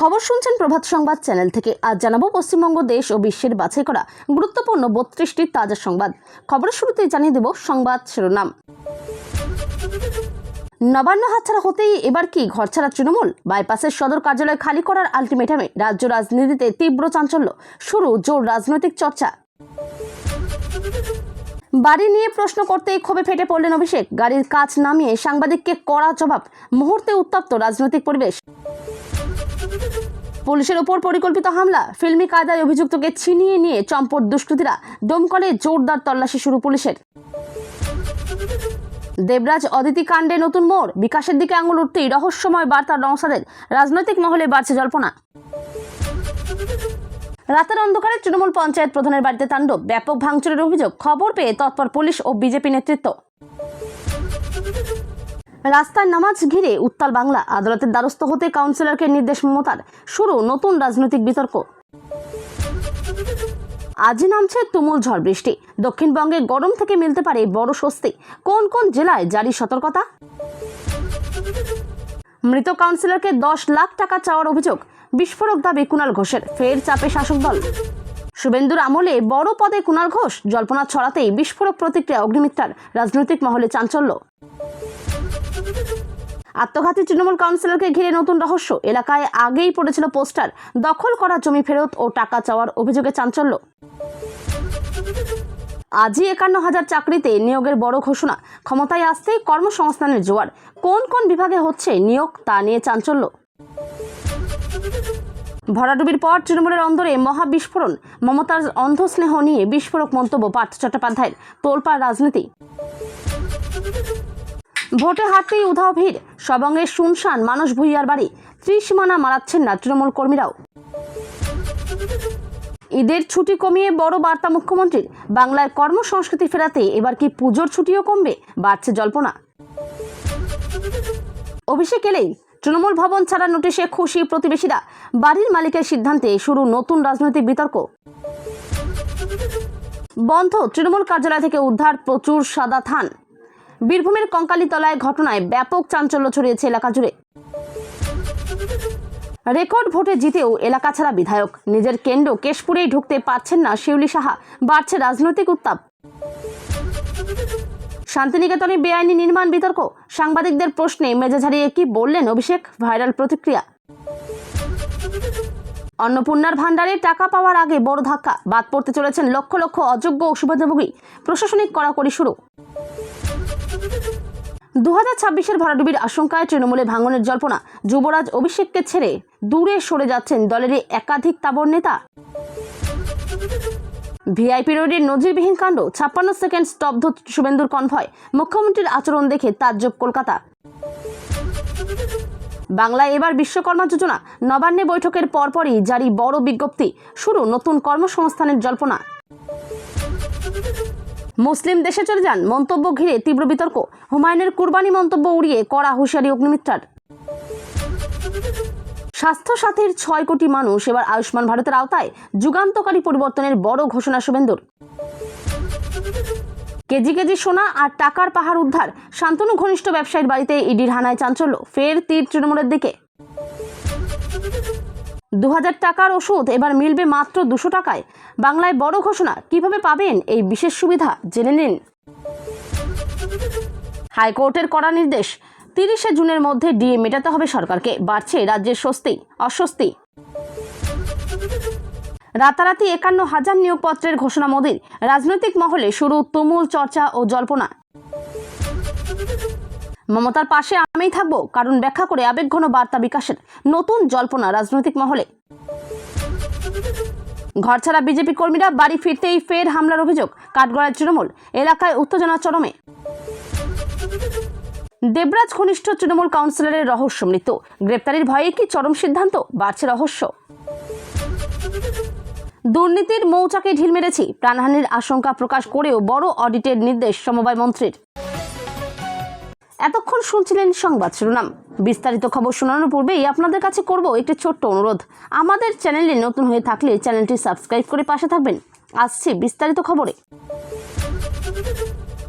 খবর শুনছেন প্রভাত সংবাদ চ্যানেল থেকে। আজ জানাবো পশ্চিমবঙ্গ দেশ ও বিশ্বের বাছাই করা গুরুত্বপূর্ণ 32টি তাজা সংবাদ। খবরের শুরুতেই জানিয়ে দেব সংবাদ শিরোনাম। নবান্ন হাতছাড়া হতেই এবার কি ঘরছাড়া তৃণমূল? বাইপাসের সদর কার্যালয় খালি করার আলটিমেটামে রাজ্য রাজনীতিতে তীব্র চাঞ্চল্য, শুরু জোর রাজনৈতিক চর্চা। বাড়ি নিয়ে প্রশ্ন করতেই ক্ষোভে ফেটে পড়লেন অভিষেক, গাড়ির কাজ নামিয়ে সাংবাদিককে কড়া জবাব, মুহূর্তে উত্তপ্ত রাজনৈতিক পরিবেশ। পুলিশের ওপর পরিকল্পিত হামলা, ফিল্মি কায়দায় অভিযুক্তকে ছিনিয়ে নিয়ে চম্পট দুষ্কৃতীরা, দমকলে জোরদার তল্লাশি শুরু পুলিশের। দেবরাজ অদিতি কাণ্ডে নতুন মোড়, বিকাশের দিকে আঙুল উঠতেই রহস্যময় বার্তা নওশাদের, রাজনৈতিক মহলে বাড়ছে জল্পনা। রাতের অন্ধকারে তৃণমূল পঞ্চায়েত প্রধানের বাড়িতে তাণ্ডব, ব্যাপক ভাঙচুরের অভিযোগ, খবর পেয়ে তৎপর পুলিশ ও বিজেপি নেতৃত্ব। রাস্তায় নামাজ ঘিরে উত্তাল বাংলা, আদালতের দ্বারস্থ হতে কাউন্সিলরকে নির্দেশ মমতার, শুরু নতুন রাজনৈতিক বিতর্ক। আজই নামছে তুমুল ঝড় বৃষ্টি, দক্ষিণবঙ্গে গরম থেকে মিলতে পারে বড় স্বস্তি, কোন কোন জেলায় জারি সতর্কতা। মৃত কাউন্সিলরকে 10 লাখ টাকা চাওয়ার অভিযোগ, বিস্ফোরক দাবি কুণাল ঘোষের, ফের চাপে শাসক দল। শুভেন্দুর আমলে বড় পদে কুণাল ঘোষ, জল্পনা ছড়াতেই বিস্ফোরক প্রতিক্রিয়া অগ্নিমিত্রার, রাজনৈতিক মহলে চাঞ্চল্য। আত্মঘাতী তৃণমূল কাউন্সিলরকে ঘিরে নতুন রহস্য, এলাকায় আগেই পড়েছিল পোস্টার, দখল করা জমি ফেরত ও টাকা চাওয়ার অভিযোগে চাঞ্চল্য। আজই 51,000 চাকরিতে নিয়োগের বড় ঘোষণা, ক্ষমতায় আসতেই কর্মসংস্থানের জোয়ার, কোন কোন বিভাগে হচ্ছে নিয়োগ তা নিয়ে চাঞ্চল্য। ভরাডুবির পর তৃণমূলের অন্দরে মহা বিস্ফোরণ, মমতার অন্ধ স্নেহ নিয়ে বিস্ফোরক মন্তব্য পার্থ চট্টোপাধ্যায়ের, তোলপাড় রাজনীতি। ভোটে হারতেই উধাও ভিড়, সবঙ্গে শুনশান মানস ভূঁইয়ার বাড়ি, ত্রিসীমানা মারাচ্ছেন না তৃণমূল কর্মীরাও। ঈদের ছুটি কমিয়ে বড় বার্তা মুখ্যমন্ত্রীর, বাংলায় কর্মসংস্কৃতি ফেরাতে এবার কি পুজোর ছুটিও কমবে, বাড়ছে জল্পনা। অভিষেক এলেই তৃণমূল ভবন ছাড়া নোটিশে খুশি প্রতিবেশীরা, বাড়ির মালিকের সিদ্ধান্তে শুরু নতুন রাজনৈতিক বিতর্ক। বন্ধ তৃণমূল কার্যালয় থেকে উদ্ধার প্রচুর সাদা থান। বীরভূমের কঙ্কালীতলায় ঘটনায় ব্যাপক চাঞ্চল্য ছড়িয়েছে এলাকা জুড়ে। রেকর্ড ভোটে জিতেও এলাকা ছাড়া বিধায়ক, নিজের কেন্দ্র কেশপুরেই ঢুকতে পারছেন না শিউলি সাহা, বাড়ছে রাজনৈতিক উত্তাপ। শান্তিনিকেতনে বেআইনি নির্মাণ বিতর্ক, সাংবাদিকদের প্রশ্নে মেজাজ হারিয়ে কি বললেন অভিষেক, ভাইরাল প্রতিক্রিয়া। অন্নপূর্ণার ভান্ডারে টাকা পাওয়ার আগে বড় ধাক্কা, বাদ পড়তে চলেছেন লক্ষ লক্ষ অযোগ্য সুবিধাভোগী, প্রশাসনিক কড়াকড়ি শুরু। 2026-এর ভরাডুবির আশঙ্কায় তৃণমূলে ভাঙনের জল্পনা, যুবরাজ অভিষেককে ছেড়ে দূরে সরে যাচ্ছেন দলের একাধিক তাবড় নেতা। ভিআইপি রোডের নজিরবিহীন কাণ্ড, 56 সেকেন্ড স্তব্ধ শুভেন্দুর কনভয়, মুখ্যমন্ত্রীর আচরণ দেখে তাজ্জব কলকাতা। বাংলায় এবার বিশ্বকর্মা যোজনা, নবান্নে বৈঠকের পরপরই জারি বড় বিজ্ঞপ্তি, শুরু নতুন কর্মসংস্থানের জল্পনা। মুসলিম দেশে চলে যান মন্তব্য ঘিরে তীব্র বিতর্ক, হুমায়ুনের কুরবানি মন্তব্য উড়িয়ে কড়া হুঁশিয়ারি অগ্নিমিত্রার। স্বাস্থ্য সাথীর 6 কোটি মানুষ এবার আয়ুষ্মান ভারতের আওতায়, যুগান্তকারী পরিবর্তনের বড় ঘোষণা শুভেন্দুর। কেজি কেজি সোনা আর টাকার পাহাড় উদ্ধার, শান্তনু ঘনিষ্ঠ ব্যবসায়ীর বাড়িতে ইডির হানায় চাঞ্চল্য, ফের তীর তৃণমূলের দিকে। 2000 টাকার ওষুধ এবার মিলবে মাত্র 200 টাকায়, বাংলায় বড় ঘোষণা, কিভাবে পাবেন এই বিশেষ সুবিধা জেনে নিন। হাইকোর্টের কড়া নির্দেশ, 30শে জুনের মধ্যে ডিএ মেটাতে হবে সরকারকে, বাড়ছে রাজ্যের অস্বস্তি। রাতারাতি 51,000 নিয়োগপত্রের ঘোষণা মোদির, রাজনৈতিক মহলে শুরু তুমুল চর্চা ও জল্পনা। মমতার পাশে আমিই থাকবো কারণ ব্যাখ্যা করে আবেগঘন বার্তা বিকাশের, নতুন জল্পনা রাজনৈতিক মহলে। ঘরছাড়া বিজেপি কর্মীরা বাড়ি ফিরতেই ফের হামলার অভিযোগ, কাঠগড়ায় তৃণমূল, এলাকায় উত্তেজনা চরমে। দেবরাজ ঘনিষ্ঠ তৃণমূল কাউন্সিলরের রহস্য মৃত্যু, গ্রেপ্তারির ভয়ে কি চরম সিদ্ধান্ত, বাড়ছে রহস্য। দুর্নীতির মৌচাকে ঢিল মেরেছি, প্রাণহানির আশঙ্কা প্রকাশ করেও বড় অডিটের নির্দেশ সমবায় মন্ত্রীর। এতক্ষণ শুনছিলেন সংবাদ শিরোনাম। বিস্তারিত খবর শোনানোর পূর্বেই আপনাদের কাছে করব একটি ছোট্ট অনুরোধ, আমাদের চ্যানেলে নতুন হয়ে থাকলে চ্যানেলটি সাবস্ক্রাইব করে পাশে থাকবেন। আসছে বিস্তারিত খবরে।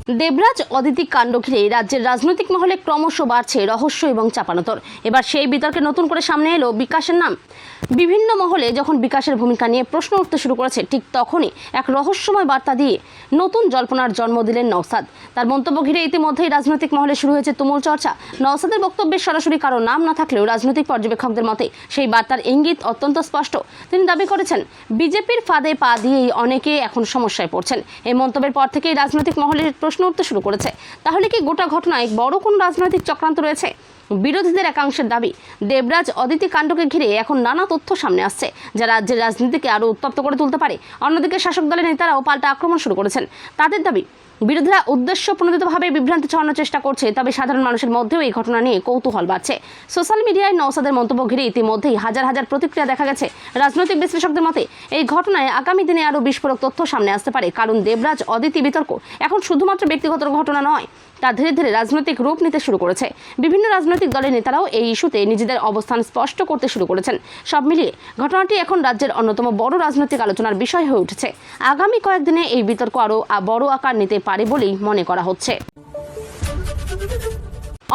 দেবরাজ অদিতি কাণ্ড ঘিরে রাজ্যের রাজনৈতিক মহলে ক্রমশ বাড়ছে রহস্য এবং চাপানোতর। এবার সেই বিতর্কে নতুন করে সামনে এলো বিকাশের নাম। বিভিন্ন মহলে যখন বিকাশের ভূমিকা নিয়ে প্রশ্ন উঠতে শুরু করেছে, ঠিক তখনই এক রহস্যময় বার্তা দিয়ে নতুন জল্পনার জন্ম দিলেন নওশাদ। তার মন্তব্য ঘিরে ইতিমধ্যেই রাজনৈতিক মহলে শুরু হয়েছে তুমুল চর্চা। নওশাদের বক্তব্যের সরাসরি কারো নাম না থাকলেও রাজনৈতিক পর্যবেক্ষকদের মতে সেই বার্তার ইঙ্গিত অত্যন্ত স্পষ্ট। তিনি দাবি করেছেন, বিজেপির ফাঁদে পা দিয়েই অনেকে এখন সমস্যায় পড়ছেন। এই মন্তব্যের পর থেকেই রাজনৈতিক মহলের প্রশ্ন উঠতে শুরু করেছে, তাহলে কি গোটা ঘটনায় বড় কোন রাজনৈতিক চক্রান্ত রয়েছে? বিরোধীদের একাংশের দাবি, দেবরাজ অদিতি কাণ্ডকে ঘিরে এখন নানা তথ্য সামনে আসছে, যা রাজ্যের রাজনীতিকে আরও উত্তপ্ত করে তুলতে পারে। অন্যদিকে শাসক দলের নেতারাও পাল্টা আক্রমণ শুরু করেছেন। তাদের দাবি, বিরোধীরা উদ্দেশ্য প্রণোদিতভাবে বিভ্রান্তি ছড়ানোর চেষ্টা করছে, তবে সাধারণ মানুষের মধ্যেও এই ঘটনা নিয়ে কৌতূহল বাড়ছে। সোশ্যাল মিডিয়ায় নওশাদের মন্তব্য ঘিরে ইতিমধ্যেই হাজার হাজার প্রতিক্রিয়া দেখা গেছে। রাজনৈতিক বিশ্লেষকদের মতে এই ঘটনায় আগামী দিনে আরও বিস্ফোরক তথ্য সামনে আসতে পারে, কারণ দেবরাজ অদিতি বিতর্ক এখন শুধুমাত্র ব্যক্তিগত ঘটনা নয়, তা ধীরে ধীরে রাজনৈতিক রূপ নিতে শুরু করেছে। বিভিন্ন রাজনৈতিক দলের নেতারাও এই ইস্যুতে নিজেদের অবস্থান স্পষ্ট করতে শুরু করেছেন। সব মিলিয়ে ঘটনাটি এখন রাজ্যের অন্যতম বড় রাজনৈতিক আলোচনার বিষয় হয়ে উঠেছে। আগামী কয়েকদিনে এই বিতর্ক আরও বড় আকার নিতে পারে বলেই মনে করা হচ্ছে।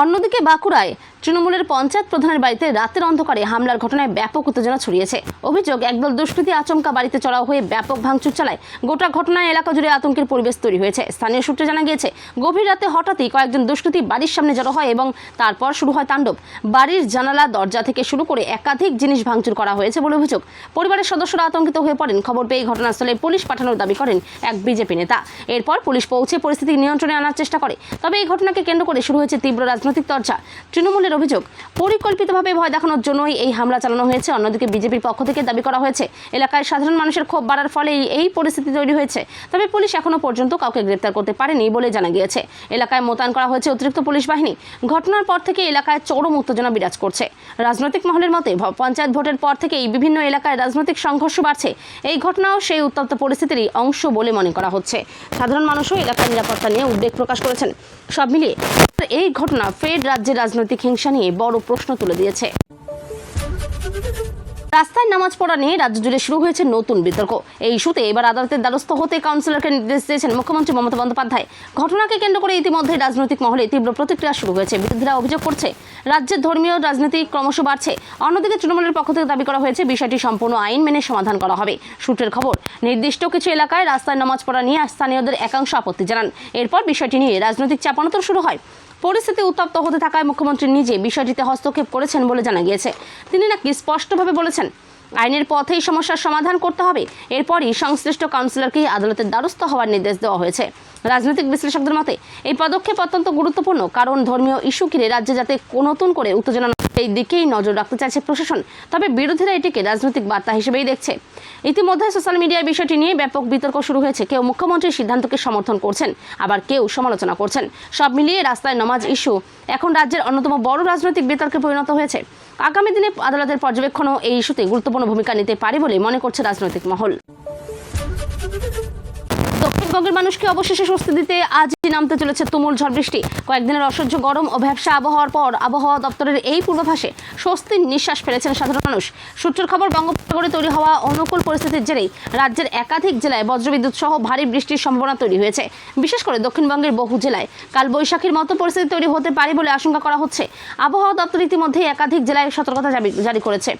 অন্যদিকে বাঁকুড়ায় তৃণমূলের পঞ্চায়েত প্রধানের বাড়িতে রাতের অন্ধকারে হামলার ঘটনায় ব্যাপক উত্তেজনা ছড়িয়েছে। অভিযোগ, একদল দুষ্কৃতী আচমকা বাড়িতে চড়াও হয়ে ব্যাপক ভাঙচুর চালায়। গোটা ঘটনায় এলাকা জুড়ে আতঙ্কের পরিবেশ তৈরি হয়েছে। স্থানীয় সূত্রে জানা গিয়েছে, গভীর রাতে হঠাৎই কয়েকজন দুষ্কৃতী বাড়ির সামনে জড়ো হয় এবং তারপর শুরু হয় তাণ্ডব। বাড়ির জানালা দরজা থেকে শুরু করে একাধিক জিনিস ভাঙচুর করা হয়েছে বলে অভিযোগ। পরিবারের সদস্যরা আতঙ্কিত হয়ে পড়েন। খবর পেয়ে ঘটনাস্থলে পুলিশ পাঠানোর দাবি করেন এক বিজেপি নেতা। এরপর পুলিশ পৌঁছে পরিস্থিতি নিয়ন্ত্রণে আনার চেষ্টা করে। তবে এই ঘটনাকে কেন্দ্র করে শুরু হয়েছে তীব্র রাজনৈতিক চর্চা। তৃণমূলের অভিযোগ, পরিকল্পিতভাবে ভয় দেখানোর জন্যই এই হামলা চালানো হয়েছে। অন্যদিকে বিজেপির পক্ষ থেকে দাবি করা হয়েছে, এলাকায় সাধারণ মানুষের ক্ষোভ বাড়ার ফলেই এই পরিস্থিতি তৈরি হয়েছে। তবে পুলিশ এখনো পর্যন্ত কাউকে গ্রেপ্তার করতে পারেনি বলে জানা গিয়েছে। এলাকায় মোতায়েন করা হয়েছে অতিরিক্ত পুলিশ বাহিনী। ঘটনার পর থেকে এলাকায় চরম উত্তেজনা বিরাজ করছে। রাজনৈতিক মহলের মতে, পঞ্চায়েত ভোটের পর থেকেই বিভিন্ন এলাকায় রাজনৈতিক সংঘর্ষ বাড়ছে। এই ঘটনাও সেই উত্তপ্ত পরিস্থিতিরই অংশ বলে মনে করা হচ্ছে। সাধারণ মানুষও এলাকার নিরাপত্তা নিয়ে উদ্বেগ প্রকাশ করেছেন। সব মিলিয়ে এই ঘটনা ফের রাজ্যের রাজনৈতিক হিংসা নিয়ে বড় প্রশ্ন তুলে দিয়েছে। রাস্তায় নামাজ পড়া নিয়ে রাজ্য জুড়ে শুরু হয়েছে নতুন বিতর্ক। এই ইস্যুতে এবার আদালতের দ্বারস্থ হতে কাউন্সিলরকে নির্দেশ দিয়েছেন মুখ্যমন্ত্রী মমতা বন্দ্যোপাধ্যায়। ঘটনাকে কেন্দ্র করে ইতিমধ্যে রাজনৈতিক মহলে তীব্র প্রতিক্রিয়া শুরু হয়েছে। বিরোধীরা অভিযোগ করছে, রাজ্যের ধর্মীয় রাজনীতি ক্রমশ বাড়ছে। অন্যদিকে তৃণমূলের পক্ষ থেকে দাবি করা হয়েছে, বিষয়টি সম্পূর্ণ আইন মেনে সমাধান করা হবে। সূত্রের খবর, নির্দিষ্ট কিছু এলাকায় রাস্তায় নামাজ পড়া নিয়ে স্থানীয়দের একাংশ আপত্তি জানান। এরপর বিষয়টি নিয়ে রাজনৈতিক চাপানোতর শুরু হয়। পরিস্থিতি উত্তপ্ত হতে থাকায় মুখ্যমন্ত্রী নিজে বিষয়টিতে হস্তক্ষেপ করেছেন বলে জানা গিয়েছে। তিনি নাকি স্পষ্টভাবে বলেছেন, আইনের পথেই সমস্যার সমাধান করতে হবে। এরপরই সংশ্লিষ্ট কাউন্সিলরকে আদালতের দ্বারস্থ হওয়ার নির্দেশ দেওয়া হয়েছে। রাজনৈতিক বিশ্লেষকদের মতে এই পদক্ষেপ অত্যন্ত গুরুত্বপূর্ণ, কারণ ধর্মীয় ইস্যু ঘিরে রাজ্যে যাতে নতুন করে উত্তেজনা এই দিকেই নজর রাখতে চাইছে প্রশাসন। তবে বিরোধীরা এটিকে রাজনৈতিক বার্তা হিসেবেই দেখছে। ইতিমধ্যে সোশ্যাল মিডিয়ায় বিষয়টি নিয়ে ব্যাপক বিতর্ক শুরু হয়েছে। কেউ মুখ্যমন্ত্রীর সিদ্ধান্তকে সমর্থন করছেন, আবার কেউ সমালোচনা করছেন। সব মিলিয়ে রাস্তায় নামাজ ইস্যু এখন রাজ্যের অন্যতম বড় রাজনৈতিক বিতর্কে পরিণত হয়েছে। আগামী দিনে আদালতের পর্যবেক্ষণও এই ইস্যুতে গুরুত্বপূর্ণ ভূমিকা নিতে পারে বলে মনে করছে রাজনৈতিক মহল। দক্ষিণবঙ্গের মানুষকে অবশেষে স্বস্তি দিতে আজই নামতে চলেছে তুমুল ঝড় বৃষ্টি। কয়েকদিনের অসহ্য গরম ও ভ্যাপসা আবহাওয়ার পর আবহাওয়া দপ্তরের এই পূর্বাভাসে স্বস্তির নিঃশ্বাস ফেলেছেন সাধারণ মানুষ। সূত্রের খবর, বঙ্গোপসাগরে তৈরি হওয়া অনুকূল পরিস্থিতির জেরেই রাজ্যের একাধিক জেলায় বজ্রবিদ্যুৎ সহ ভারী বৃষ্টির সম্ভাবনা তৈরি হয়েছে। বিশেষ করে দক্ষিণবঙ্গের বহু জেলায় কালবৈশাখীর মতো পরিস্থিতি তৈরি হতে পারে বলে আশঙ্কা করা হচ্ছে। আবহাওয়া দপ্তর ইতিমধ্যেই একাধিক জেলায় সতর্কতা জারি করেছে।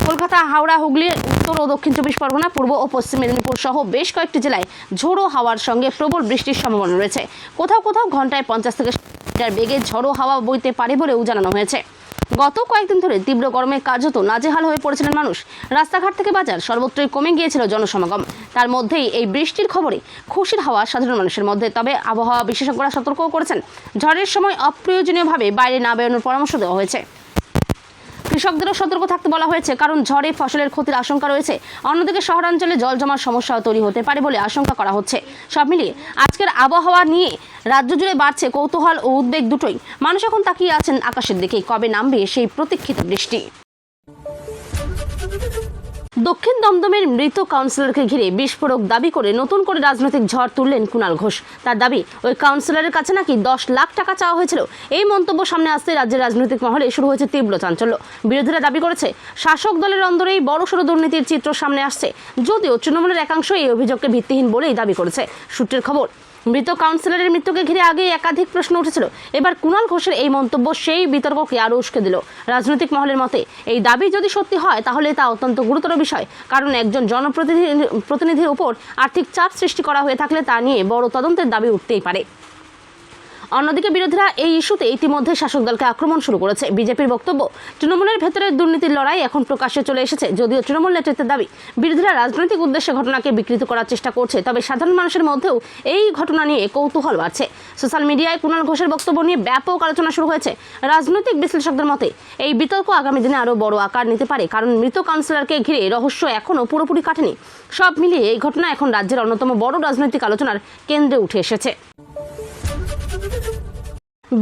কলকাতা, হাওড়া, হুগলি, উত্তর ও দক্ষিণ 24 পরগনা, পূর্ব ও পশ্চিম মেদিনীপুর সহ বেশ কয়েকটি জেলায় ঝোড়ো হাওয়ার সঙ্গে প্রবল বৃষ্টির সম্ভাবনা রয়েছে। কোথাও কোথাও ঘন্টায় 50 থেকে 60 বেগে ঝোড়ো হাওয়া বইতে পারে বলেও জানানো হয়েছে। গত কয়েকদিন ধরে তীব্র গরমে কার্যত নাজেহাল হয়ে পড়েছিলেন মানুষ। রাস্তাঘাট থেকে বাজার সর্বত্রই কমে গিয়েছিল জনসমাগম। তার মধ্যেই এই বৃষ্টির খবরে খুশির হাওয়া সাধারণ মানুষের মধ্যে। তবে আবহাওয়া বিশেষজ্ঞরা সতর্কও করেছেন, ঝড়ের সময় অপ্রয়োজনীয়ভাবে বাইরে না বেরোনোর পরামর্শ দেওয়া হয়েছে। কৃষকদেরও সতর্ক থাকতে বলা হয়েছে, কারণ ঝড়ে ফসলের ক্ষতির আশঙ্কা রয়েছে। অন্যদিকে শহরাঞ্চলে জল জমার সমস্যাও তৈরি হতে পারে বলে আশঙ্কা করা হচ্ছে। সব মিলিয়ে আজকের আবহাওয়া নিয়ে রাজ্য জুড়ে বাড়ছে কৌতূহল ও উদ্বেগ দুটোই। মানুষ এখন তাকিয়ে আছেন আকাশের দিকে, কবে নামবে সেই প্রতীক্ষিত বৃষ্টি। দক্ষিণ দমদমের মৃত কাউন্সিলরকে ঘিরে বিস্ফোরক দাবি করে নতুন করে রাজনৈতিক ঝড় তুললেন কুণাল ঘোষ। তার দাবি, ওই কাউন্সিলরের কাছে নাকি 10 লাখ টাকা চাওয়া হয়েছিল। এই মন্তব্য সামনে আসতে রাজ্যের রাজনৈতিক মহলে শুরু হয়েছে তীব্র চাঞ্চল্য। বিরোধীরা দাবি করেছে, শাসক দলের অন্দরেই বড়সড় দুর্নীতির চিত্র সামনে আসছে। যদিও তৃণমূলের একাংশ এই অভিযোগকে ভিত্তিহীন বলেই দাবি করেছে। সূত্রের খবর, মৃত কাউন্সিলরের মৃত্যুকে ঘিরে আগে একাধিক প্রশ্ন উঠেছিল। এবার কুণাল ঘোষের এই মন্তব্য সেই বিতর্ককে আরও উস্কে দিল। রাজনৈতিক মহলের মতে এই দাবি যদি সত্যি হয় তাহলে তা অত্যন্ত গুরুতর বিষয়, কারণ একজন জনপ্রতিনিধির উপর আর্থিক চাপ সৃষ্টি করা হয়ে থাকলে তা নিয়ে বড় তদন্তের দাবি উঠতেই পারে। অন্যদিকে বিরোধীরা এই ইস্যুতে ইতিমধ্যে শাসক দলকে আক্রমণ শুরু করেছে। বিজেপির বক্তব্য, তৃণমূলের ভেতরের দুর্নীতির লড়াই এখন প্রকাশ্যে চলে এসেছে। যদিও তৃণমূল নেতৃত্বের দাবি, বিরোধীরা রাজনৈতিক উদ্দেশ্যে ঘটনাকে বিকৃত করার চেষ্টা করছে, তবে সাধারণ মানুষের মধ্যেও এই ঘটনা নিয়ে কৌতূহল বাড়ছে। সোশ্যাল মিডিয়ায় কুণাল ঘোষের বক্তব্য নিয়ে ব্যাপক আলোচনা শুরু হয়েছে। রাজনৈতিক বিশ্লেষকদের মতে এই বিতর্ক আগামী দিনে আরও বড় আকার নিতে পারে, কারণ মৃত কাউন্সিলরকে ঘিরে রহস্য এখনও পুরোপুরি কাটেনি। সব মিলিয়ে এই ঘটনা এখন রাজ্যের অন্যতম বড় রাজনৈতিক আলোচনার কেন্দ্রে উঠে এসেছে।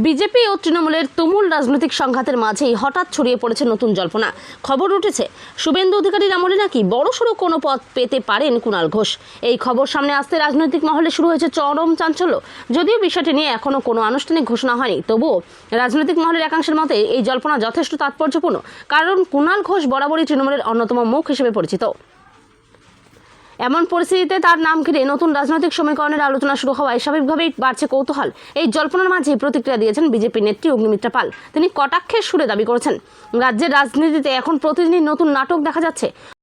বিজেপি ও তৃণমূলের তুমুল রাজনৈতিক সংঘাতের মাঝেই হঠাৎ ছড়িয়ে পড়েছে নতুন জল্পনা। খবর উঠেছে শুভেন্দু অধিকারীর আমলে নাকি বড়সড় কোনো পদ পেতে পারেন কুণাল ঘোষ। এই খবর সামনে আসতে রাজনৈতিক মহলে শুরু হয়েছে চরম চাঞ্চল্য। যদিও বিষয়টি নিয়ে এখনও কোনো আনুষ্ঠানিক ঘোষণা হয়নি, তবুও রাজনৈতিক মহলের একাংশের মতে এই জল্পনা যথেষ্ট তাৎপর্যপূর্ণ, কারণ কুণাল ঘোষ বরাবরই তৃণমূলের অন্যতম মুখ হিসেবে পরিচিত। এমন পরিস্থিতিতে তার নাম ঘিরে নতুন রাজনৈতিক সমীকরণের আলোচনা শুরু হওয়ায় স্বাভাবিকভাবেই বাড়ছে কৌতূহল। এই জল্পনার মাঝে প্রতিক্রিয়া দিয়েছেন বিজেপি নেত্রী অগ্নিমিত্রা পাল। তিনি কটাক্ষের সুরে দাবি করেছেন, রাজ্যের রাজনীতিতে এখন প্রতিদিনই নতুন নাটক দেখা যাচ্ছে।